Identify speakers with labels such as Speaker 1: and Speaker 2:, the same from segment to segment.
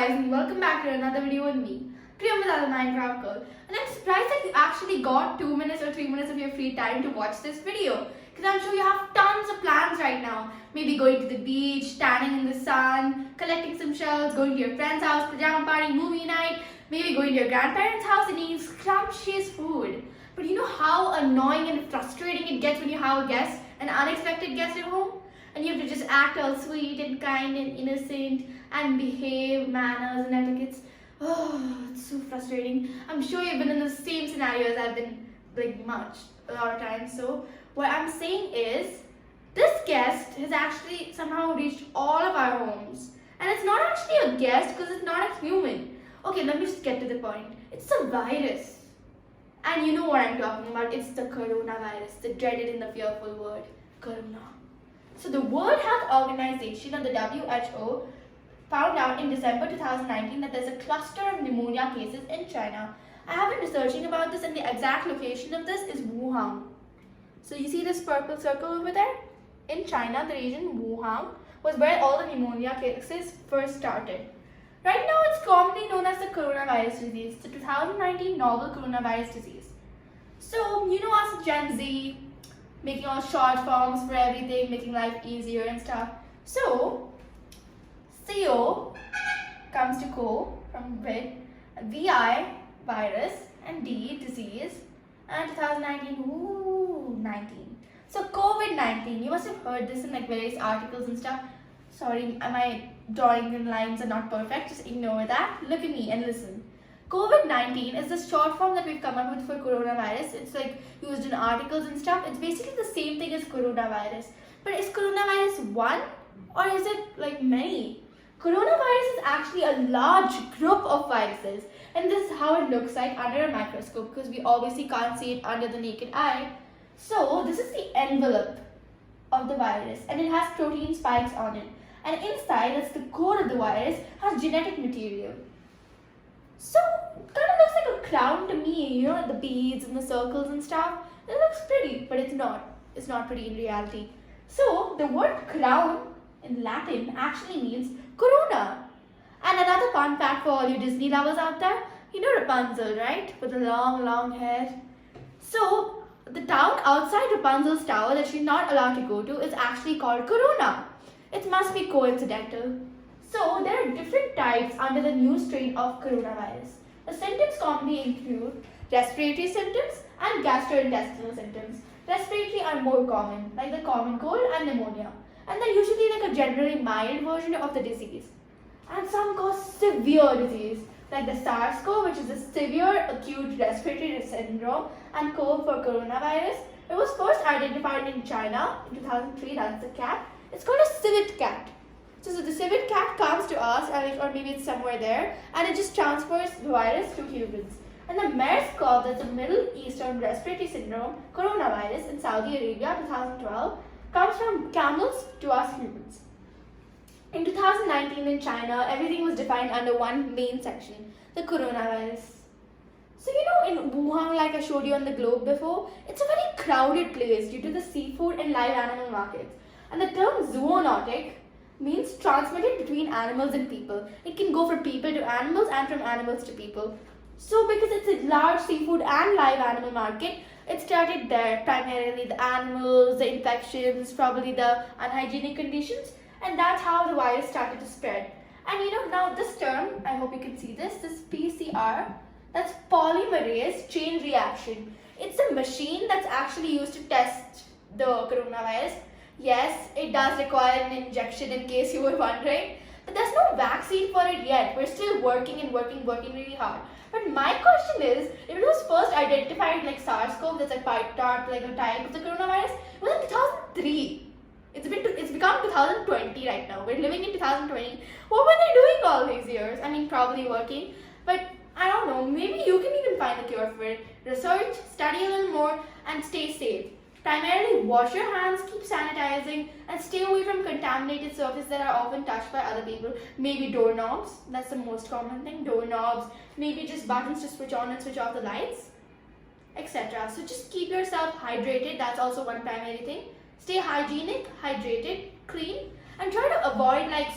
Speaker 1: guys, and welcome back to another video with me, Rapunzel, the Minecraft girl. And I'm surprised that you actually got 2 minutes or 3 minutes of your free time to watch this video, because I'm sure you have tons of plans right now. Maybe going to the beach, tanning in the sun, collecting some shells, going to your friend's house, pajama party, movie night, maybe going to your grandparents' house and eating scrumptious food. But you know how annoying and frustrating it gets when you have a guest, an unexpected guest at home? And you have to just act all sweet and kind and innocent and behave manners and etiquettes. Oh, it's so frustrating. I'm sure you've been in the same scenario as I've been a lot of times. So what I'm saying is, this guest has actually somehow reached all of our homes. And it's not actually a guest because it's not a human. Okay, let me just get to the point. It's a virus. And you know what I'm talking about. It's the coronavirus, the dreaded and the fearful word, corona. So the World Health Organization, or the WHO, found out in December 2019 that there's a cluster of pneumonia cases in China. I have been researching about this, and the exact location of this is Wuhan. So you see this purple circle over there? In China, the region Wuhan was where all the pneumonia cases first started. Right now, it's commonly known as the coronavirus disease, the 2019 novel coronavirus disease. So, you know us Gen Z, making all short forms for everything, making life easier and stuff. So, CO comes to co from with, VI, virus, and D, disease, and 2019, 19. So, COVID-19, you must have heard this in various articles and stuff. Sorry, my drawing and lines are not perfect, just ignore that. Look at me and listen. COVID-19 is the short form that we've come up with for coronavirus. It's used in articles and stuff. It's basically the same thing as coronavirus. But is coronavirus one, or is it many? Coronavirus is actually a large group of viruses, and this is how it looks like under a microscope, because we obviously can't see it under the naked eye. So this is the envelope of the virus, and it has protein spikes on it. And inside, that's the core of the virus, has genetic material. So, it kind of looks like a crown to me, you know, the beads and the circles and stuff. It looks pretty, but it's not. It's not pretty in reality. So, the word crown in Latin actually means corona. And another fun fact for all you Disney lovers out there, you know Rapunzel, right? With the long, long hair. So, the town outside Rapunzel's tower that she's not allowed to go to is actually called Corona. It must be coincidental. So, there are different types under the new strain of coronavirus. The symptoms commonly include respiratory symptoms and gastrointestinal symptoms. Respiratory are more common, like the common cold and pneumonia. And they're usually a generally mild version of the disease. And some cause severe disease, like the SARS-CoV, which is a severe acute respiratory syndrome, and CoV for coronavirus. It was first identified in China in 2003, that's the cat. It's called a civet cat. So the civet cat comes to us, or maybe it's somewhere there, and it just transfers the virus to humans. And the MERS-CoV, that's the Middle Eastern Respiratory Syndrome, coronavirus in Saudi Arabia 2012, comes from camels to us humans. In 2019 in China, everything was defined under one main section, the coronavirus. So you know, in Wuhan, like I showed you on the globe before, it's a very crowded place due to the seafood and live animal markets. And the term zoonotic means transmitted between animals and people. It can go from people to animals and from animals to people. So because it's a large seafood and live animal market, it started there, primarily the animals, the infections, probably the unhygienic conditions, and that's how the virus started to spread. And you know, now this term, I hope you can see this PCR, that's polymerase chain reaction. It's a machine that's actually used to test the coronavirus. Yes, it does require an injection in case you were wondering, but there's no vaccine for it yet. We're still working really hard. But my question is, if it was first identified like SARS-CoV, that's a type of the coronavirus, it was in 2003. It's become 2020 right now. We're living in 2020. What were they doing all these years? I mean, probably working, but I don't know, maybe you can even find a cure for it. Research, study a little more, and stay safe. Primarily, wash your hands, keep sanitizing, and stay away from contaminated surfaces that are often touched by other people. Maybe doorknobs, that's the most common thing, doorknobs, maybe just buttons to switch on and switch off the lights, etc. So just keep yourself hydrated, that's also one primary thing. Stay hygienic, hydrated, clean, and try to avoid like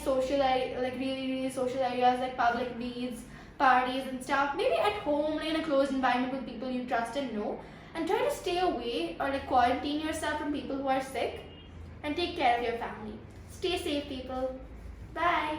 Speaker 1: really social areas like public meets, parties and stuff. Maybe at home, like in a closed environment with people you trust and know, and try to stay away or like quarantine yourself from people who are sick, and take care of your family. Stay safe, people. Bye.